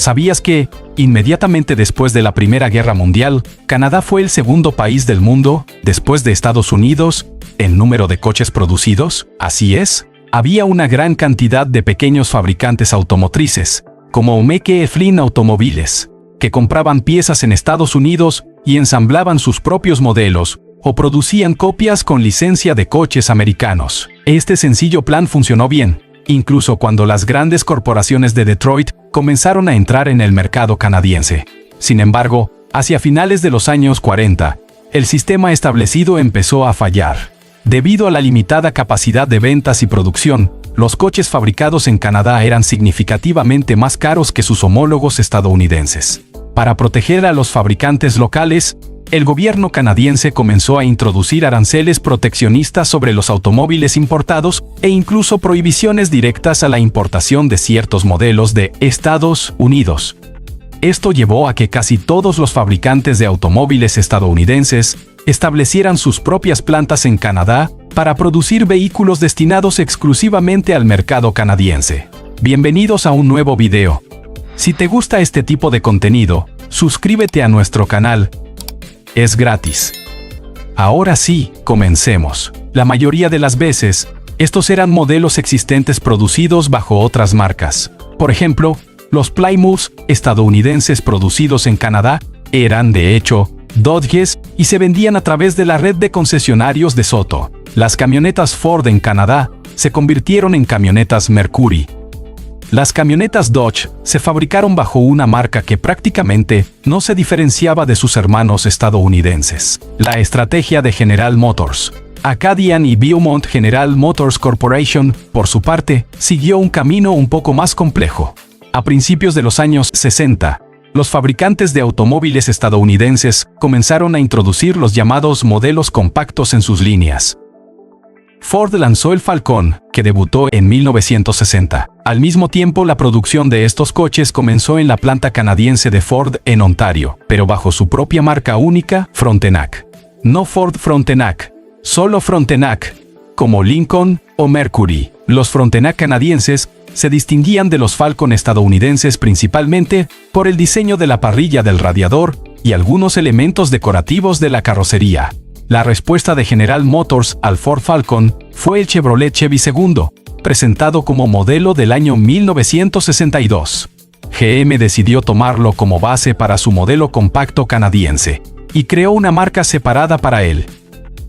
¿Sabías que, inmediatamente después de la Primera Guerra Mundial, Canadá fue el segundo país del mundo, después de Estados Unidos, en número de coches producidos? Así es, había una gran cantidad de pequeños fabricantes automotrices, como Omeke Flynn Automóviles, que compraban piezas en Estados Unidos y ensamblaban sus propios modelos, o producían copias con licencia de coches americanos. Este sencillo plan funcionó bien, incluso cuando las grandes corporaciones de Detroit comenzaron a entrar en el mercado canadiense. Sin embargo, hacia finales de los años 40, el sistema establecido empezó a fallar. Debido a la limitada capacidad de ventas y producción, los coches fabricados en Canadá eran significativamente más caros que sus homólogos estadounidenses. Para proteger a los fabricantes locales, el gobierno canadiense comenzó a introducir aranceles proteccionistas sobre los automóviles importados e incluso prohibiciones directas a la importación de ciertos modelos de Estados Unidos. Esto llevó a que casi todos los fabricantes de automóviles estadounidenses establecieran sus propias plantas en Canadá para producir vehículos destinados exclusivamente al mercado canadiense. Bienvenidos a un nuevo video. Si te gusta este tipo de contenido, suscríbete a nuestro canal. Es gratis. Ahora sí, comencemos. La mayoría de las veces, estos eran modelos existentes producidos bajo otras marcas. Por ejemplo, los Plymouth estadounidenses producidos en Canadá eran, de hecho, Dodges y se vendían a través de la red de concesionarios de Soto. Las camionetas Ford en Canadá se convirtieron en camionetas Mercury. Las camionetas Dodge se fabricaron bajo una marca que prácticamente no se diferenciaba de sus hermanos estadounidenses. La estrategia de General Motors, Acadian y Beaumont General Motors Corporation, por su parte, siguió un camino un poco más complejo. A principios de los años 60, los fabricantes de automóviles estadounidenses comenzaron a introducir los llamados modelos compactos en sus líneas. Ford lanzó el Falcon, que debutó en 1960. Al mismo tiempo, la producción de estos coches comenzó en la planta canadiense de Ford en Ontario, pero bajo su propia marca única, Frontenac. No Ford Frontenac, solo Frontenac, como Lincoln o Mercury. Los Frontenac canadienses se distinguían de los Falcon estadounidenses principalmente por el diseño de la parrilla del radiador y algunos elementos decorativos de la carrocería. La respuesta de General Motors al Ford Falcon fue el Chevrolet Chevy II, presentado como modelo del año 1962. GM decidió tomarlo como base para su modelo compacto canadiense y creó una marca separada para él.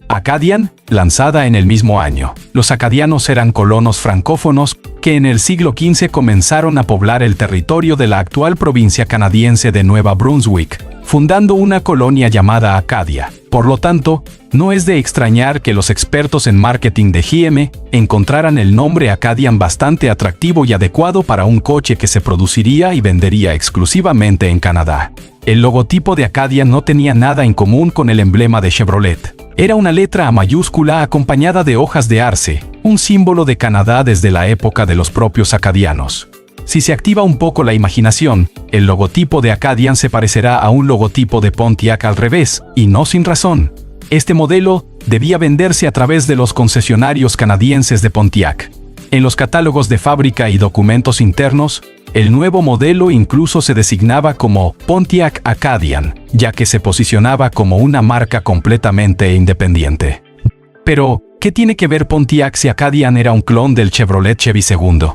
Acadian, lanzada en el mismo año. Los acadianos eran colonos francófonos que en el siglo XV comenzaron a poblar el territorio de la actual provincia canadiense de Nueva Brunswick, fundando una colonia llamada Acadia. Por lo tanto, no es de extrañar que los expertos en marketing de GM encontraran el nombre Acadian bastante atractivo y adecuado para un coche que se produciría y vendería exclusivamente en Canadá. El logotipo de Acadian no tenía nada en común con el emblema de Chevrolet. Era una letra A mayúscula acompañada de hojas de arce, un símbolo de Canadá desde la época de los propios acadianos. Si se activa un poco la imaginación, el logotipo de Acadian se parecerá a un logotipo de Pontiac al revés, y no sin razón. Este modelo debía venderse a través de los concesionarios canadienses de Pontiac. En los catálogos de fábrica y documentos internos, el nuevo modelo incluso se designaba como Pontiac Acadian, ya que se posicionaba como una marca completamente independiente. Pero, ¿qué tiene que ver Pontiac si Acadian era un clon del Chevrolet Chevy II?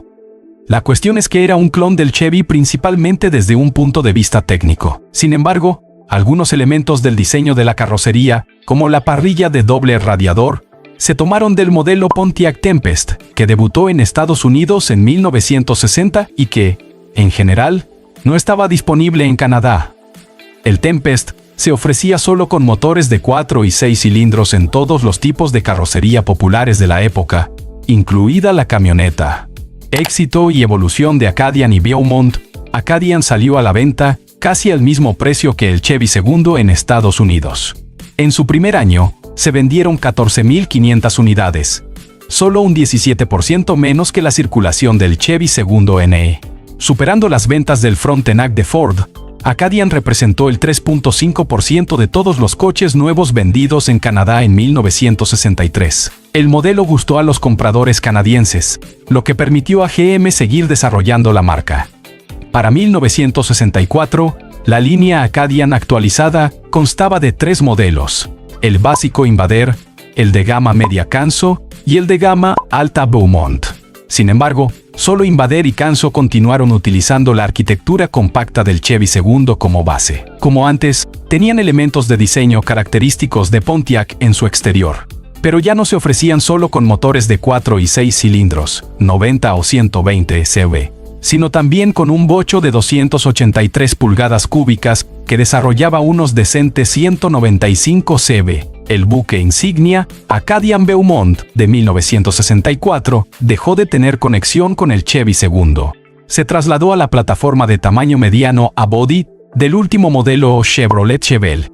La cuestión es que era un clon del Chevy principalmente desde un punto de vista técnico. Sin embargo, algunos elementos del diseño de la carrocería, como la parrilla de doble radiador, se tomaron del modelo Pontiac Tempest, que debutó en Estados Unidos en 1960 y que, en general, no estaba disponible en Canadá. El Tempest se ofrecía solo con motores de 4 y 6 cilindros en todos los tipos de carrocería populares de la época, incluida la camioneta. Éxito y evolución de Acadian y Beaumont. Acadian salió a la venta casi al mismo precio que el Chevy II en Estados Unidos. En su primer año, se vendieron 14.500 unidades, solo un 17% menos que la circulación del Chevy II NE. Superando las ventas del Frontenac de Ford, Acadian representó el 3.5% de todos los coches nuevos vendidos en Canadá en 1963. El modelo gustó a los compradores canadienses, lo que permitió a GM seguir desarrollando la marca. Para 1964, la línea Acadian actualizada constaba de 3 modelos: el básico Invader, el de gama media Canso y el de gama alta Beaumont. Sin embargo, solo Invader y Canso continuaron utilizando la arquitectura compacta del Chevy II como base. Como antes, tenían elementos de diseño característicos de Pontiac en su exterior, pero ya no se ofrecían solo con motores de 4 y 6 cilindros, 90 o 120 cv, sino también con un bocho de 283 pulgadas cúbicas que desarrollaba unos decentes 195 cv. El buque insignia, Acadian Beaumont, de 1964, dejó de tener conexión con el Chevy II. Se trasladó a la plataforma de tamaño mediano a body del último modelo Chevrolet Chevelle,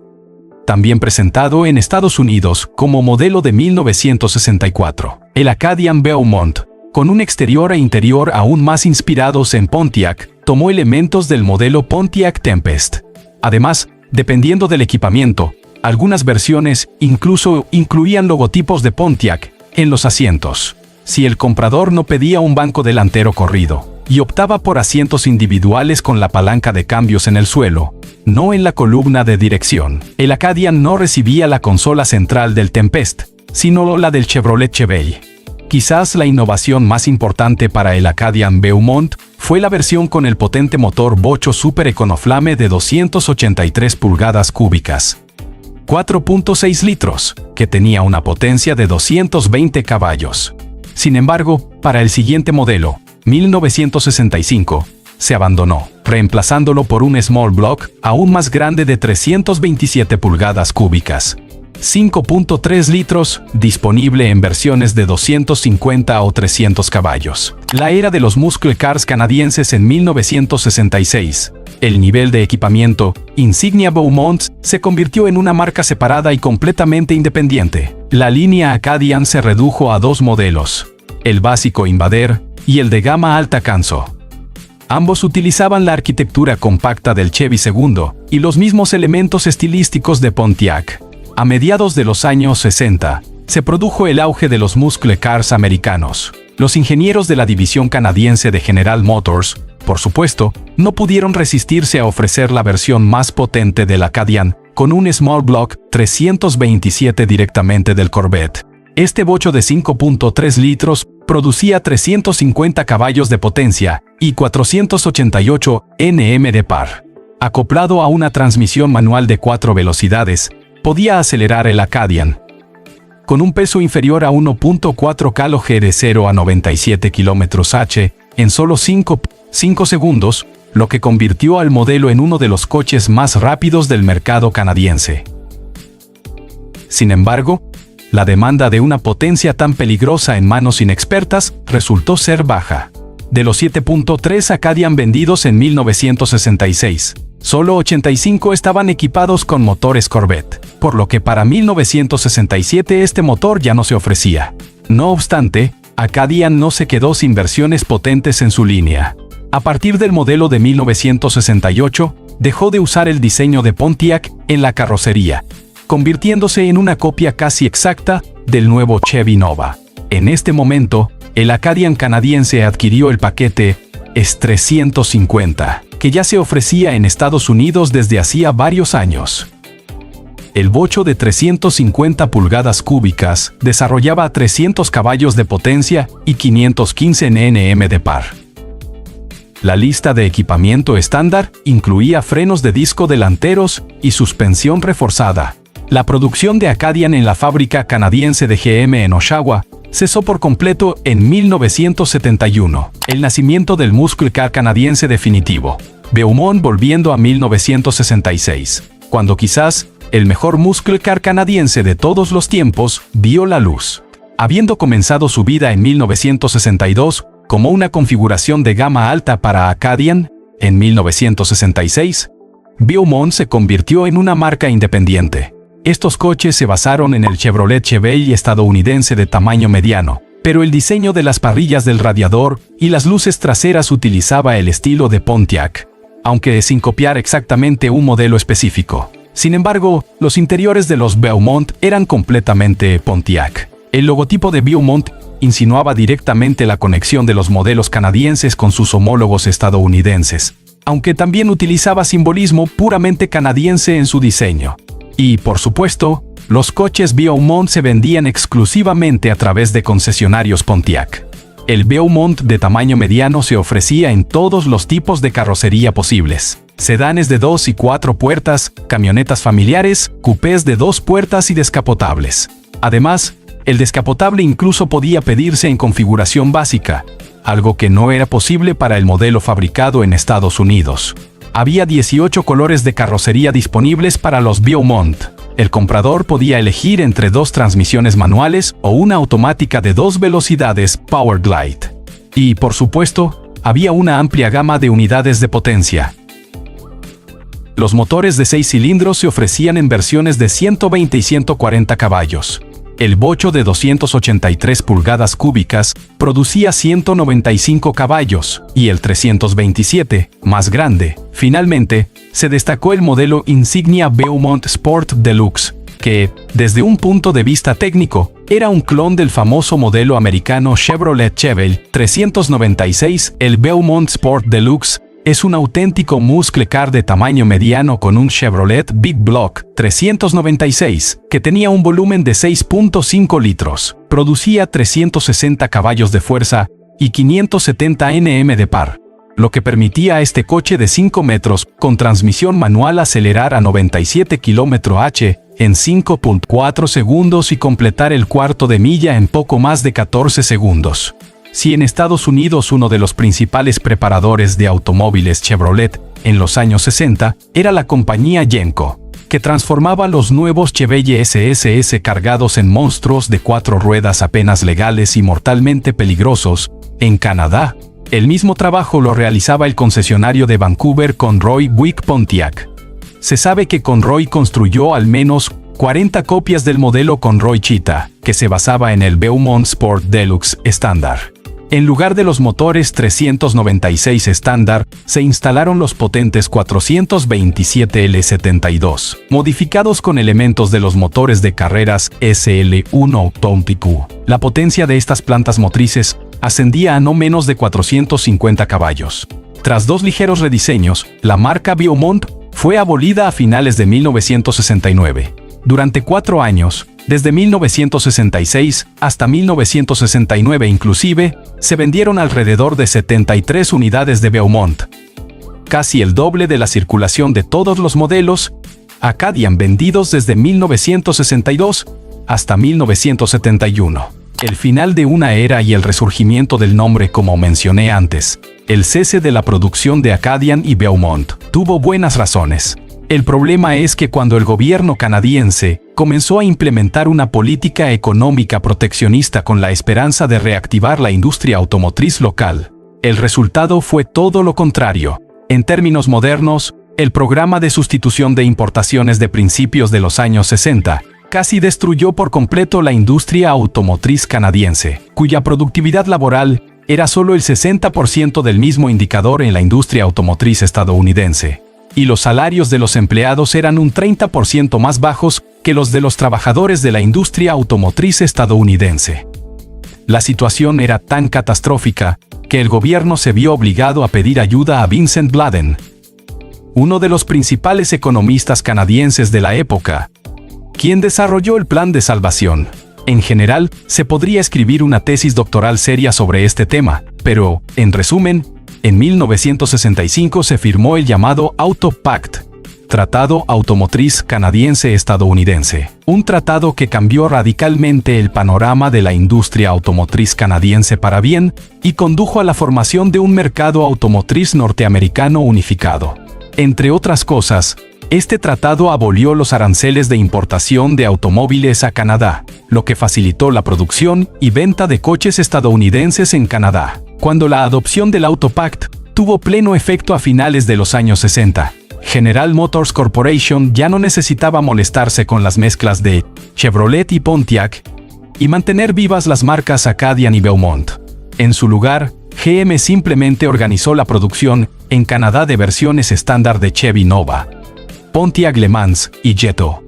también presentado en Estados Unidos como modelo de 1964. El Acadian Beaumont, con un exterior e interior aún más inspirados en Pontiac, tomó elementos del modelo Pontiac Tempest. Además, dependiendo del equipamiento, algunas versiones incluso incluían logotipos de Pontiac en los asientos. Si el comprador no pedía un banco delantero corrido y optaba por asientos individuales con la palanca de cambios en el suelo, no en la columna de dirección, el Acadian no recibía la consola central del Tempest, sino la del Chevrolet Chevelle. Quizás la innovación más importante para el Acadian Beaumont fue la versión con el potente motor bocho Super Econoflame de 283 pulgadas cúbicas, 4.6 litros, que tenía una potencia de 220 caballos. Sin embargo, para el siguiente modelo, 1965, se abandonó, reemplazándolo por un small block aún más grande de 327 pulgadas cúbicas, 5.3 litros, disponible en versiones de 250 o 300 caballos. La era de los muscle cars canadienses en 1966. El nivel de equipamiento, Insignia Beaumont, se convirtió en una marca separada y completamente independiente. La línea Acadian se redujo a 2 modelos, el básico Invader y el de gama alta Canso. Ambos utilizaban la arquitectura compacta del Chevy II y los mismos elementos estilísticos de Pontiac. A mediados de los años 60, se produjo el auge de los muscle cars americanos. Los ingenieros de la división canadiense de General Motors, por supuesto, no pudieron resistirse a ofrecer la versión más potente del Acadian, con un Small Block 327 directamente del Corvette. Este bocho de 5.3 litros producía 350 caballos de potencia y 488 Nm de par. Acoplado a una transmisión manual de 4 velocidades, podía acelerar el Acadian con un peso inferior a 1.4 kg de 0 a 97 km/h en solo 5 segundos, lo que convirtió al modelo en uno de los coches más rápidos del mercado canadiense. Sin embargo, la demanda de una potencia tan peligrosa en manos inexpertas resultó ser baja. De los 7.3 Acadian vendidos en 1966, solo 85 estaban equipados con motores Corvette, por lo que para 1967 este motor ya no se ofrecía. No obstante, Acadian no se quedó sin versiones potentes en su línea. A partir del modelo de 1968, dejó de usar el diseño de Pontiac en la carrocería, convirtiéndose en una copia casi exacta del nuevo Chevy Nova. En este momento, el Acadian canadiense adquirió el paquete S350, que ya se ofrecía en Estados Unidos desde hacía varios años. El bocho de 350 pulgadas cúbicas desarrollaba 300 caballos de potencia y 515 Nm de par. La lista de equipamiento estándar incluía frenos de disco delanteros y suspensión reforzada. La producción de Acadian en la fábrica canadiense de GM en Oshawa cesó por completo en 1971, el nacimiento del muscle car canadiense definitivo. Beaumont volviendo a 1966, cuando quizás el mejor muscle car canadiense de todos los tiempos vio la luz. Habiendo comenzado su vida en 1962 como una configuración de gama alta para Acadian, en 1966, Beaumont se convirtió en una marca independiente. Estos coches se basaron en el Chevrolet Chevelle estadounidense de tamaño mediano, pero el diseño de las parrillas del radiador y las luces traseras utilizaba el estilo de Pontiac, aunque sin copiar exactamente un modelo específico. Sin embargo, los interiores de los Beaumont eran completamente Pontiac. El logotipo de Beaumont insinuaba directamente la conexión de los modelos canadienses con sus homólogos estadounidenses, aunque también utilizaba simbolismo puramente canadiense en su diseño. Y, por supuesto, los coches Beaumont se vendían exclusivamente a través de concesionarios Pontiac. El Beaumont de tamaño mediano se ofrecía en todos los tipos de carrocería posibles: sedanes de 2 y 4 puertas, camionetas familiares, coupés de 2 puertas y descapotables. Además, el descapotable incluso podía pedirse en configuración básica, algo que no era posible para el modelo fabricado en Estados Unidos. Había 18 colores de carrocería disponibles para los Beaumont. El comprador podía elegir entre 2 transmisiones manuales o una automática de 2 velocidades Power Glide. Y, por supuesto, había una amplia gama de unidades de potencia. Los motores de 6 cilindros se ofrecían en versiones de 120 y 140 caballos. El bocho de 283 pulgadas cúbicas producía 195 caballos, y el 327, más grande. Finalmente, se destacó el modelo insignia Beaumont Sport Deluxe, que, desde un punto de vista técnico, era un clon del famoso modelo americano Chevrolet Chevelle 396. El Beaumont Sport Deluxe es un auténtico muscle car de tamaño mediano con un Chevrolet Big Block 396, que tenía un volumen de 6.5 litros, producía 360 caballos de fuerza y 570 Nm de par, lo que permitía a este coche de 5 metros con transmisión manual acelerar a 97 km/h en 5.4 segundos y completar el cuarto de milla en poco más de 14 segundos. Si en Estados Unidos uno de los principales preparadores de automóviles Chevrolet en los años 60 era la compañía Yenko, que transformaba los nuevos Chevelle SSS cargados en monstruos de 4 ruedas apenas legales y mortalmente peligrosos, en Canadá, el mismo trabajo lo realizaba el concesionario de Vancouver Conroy Buick Pontiac. Se sabe que Conroy construyó al menos 40 copias del modelo Conroy Cheetah, que se basaba en el Beaumont Sport Deluxe estándar. En lugar de los motores 396 estándar, se instalaron los potentes 427L72, modificados con elementos de los motores de carreras SL1 auténtico. La potencia de estas plantas motrices ascendía a no menos de 450 caballos. Tras 2 ligeros rediseños, la marca Beaumont fue abolida a finales de 1969. Durante 4 años, desde 1966 hasta 1969 inclusive, se vendieron alrededor de 73 unidades de Beaumont, casi el doble de la circulación de todos los modelos Acadian vendidos desde 1962 hasta 1971. El final de una era y el resurgimiento del nombre, como mencioné antes. El cese de la producción de Acadian y Beaumont tuvo buenas razones. El problema es que cuando el gobierno canadiense comenzó a implementar una política económica proteccionista con la esperanza de reactivar la industria automotriz local, el resultado fue todo lo contrario. En términos modernos, el programa de sustitución de importaciones de principios de los años 60 casi destruyó por completo la industria automotriz canadiense, cuya productividad laboral era solo el 60% del mismo indicador en la industria automotriz estadounidense. Y los salarios de los empleados eran un 30% más bajos que los de los trabajadores de la industria automotriz estadounidense. La situación era tan catastrófica que el gobierno se vio obligado a pedir ayuda a Vincent Bladen, uno de los principales economistas canadienses de la época, quien desarrolló el Plan de Salvación. En general, se podría escribir una tesis doctoral seria sobre este tema, pero, en resumen, en 1965 se firmó el llamado Auto Pact, Tratado Automotriz Canadiense-Estadounidense, un tratado que cambió radicalmente el panorama de la industria automotriz canadiense para bien y condujo a la formación de un mercado automotriz norteamericano unificado. Entre otras cosas, este tratado abolió los aranceles de importación de automóviles a Canadá, lo que facilitó la producción y venta de coches estadounidenses en Canadá. Cuando la adopción del Auto Pact tuvo pleno efecto a finales de los años 60, General Motors Corporation ya no necesitaba molestarse con las mezclas de Chevrolet y Pontiac y mantener vivas las marcas Acadian y Beaumont. En su lugar, GM simplemente organizó la producción en Canadá de versiones estándar de Chevy Nova, Pontiac Le Mans y Jetto.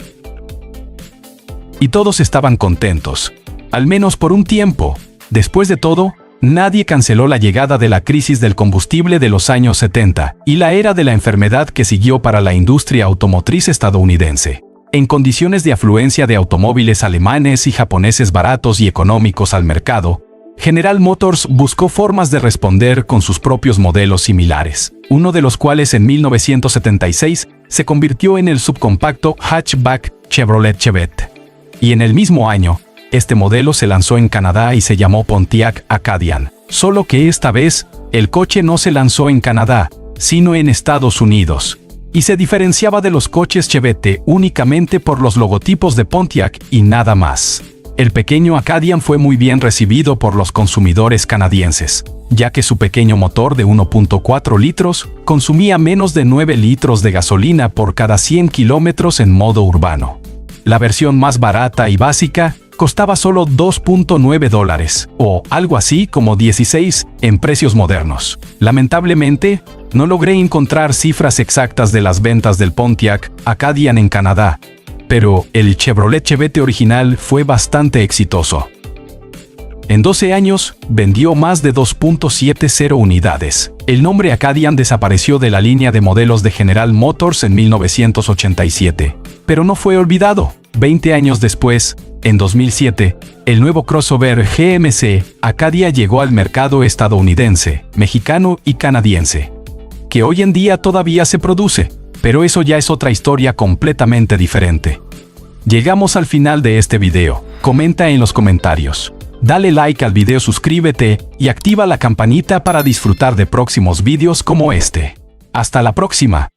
Y todos estaban contentos, al menos por un tiempo. Después de todo, Nadie canceló la llegada de la crisis del combustible de los años 70 y la era de la enfermedad que siguió para la industria automotriz estadounidense. En condiciones de afluencia de automóviles alemanes y japoneses baratos y económicos al mercado, General Motors buscó formas de responder con sus propios modelos similares, uno de los cuales en 1976 se convirtió en el subcompacto hatchback Chevrolet Chevette. Y en el mismo año, este modelo se lanzó en Canadá y se llamó Pontiac Acadian, solo que esta vez, el coche no se lanzó en Canadá, sino en Estados Unidos, y se diferenciaba de los coches Chevette únicamente por los logotipos de Pontiac y nada más. El pequeño Acadian fue muy bien recibido por los consumidores canadienses, ya que su pequeño motor de 1.4 litros consumía menos de 9 litros de gasolina por cada 100 kilómetros en modo urbano. La versión más barata y básica costaba solo $2.9, o algo así como 16 en precios modernos. Lamentablemente, no logré encontrar cifras exactas de las ventas del Pontiac Acadian en Canadá, pero el Chevrolet Chevette original fue bastante exitoso. En 12 años, vendió más de 2.70 unidades. El nombre Acadian desapareció de la línea de modelos de General Motors en 1987, pero no fue olvidado. 20 años después, en 2007, el nuevo crossover GMC Acadia llegó al mercado estadounidense, mexicano y canadiense, que hoy en día todavía se produce, pero eso ya es otra historia completamente diferente. Llegamos al final de este video. Comenta en los comentarios. Dale like al video, suscríbete y activa la campanita para disfrutar de próximos videos como este. Hasta la próxima.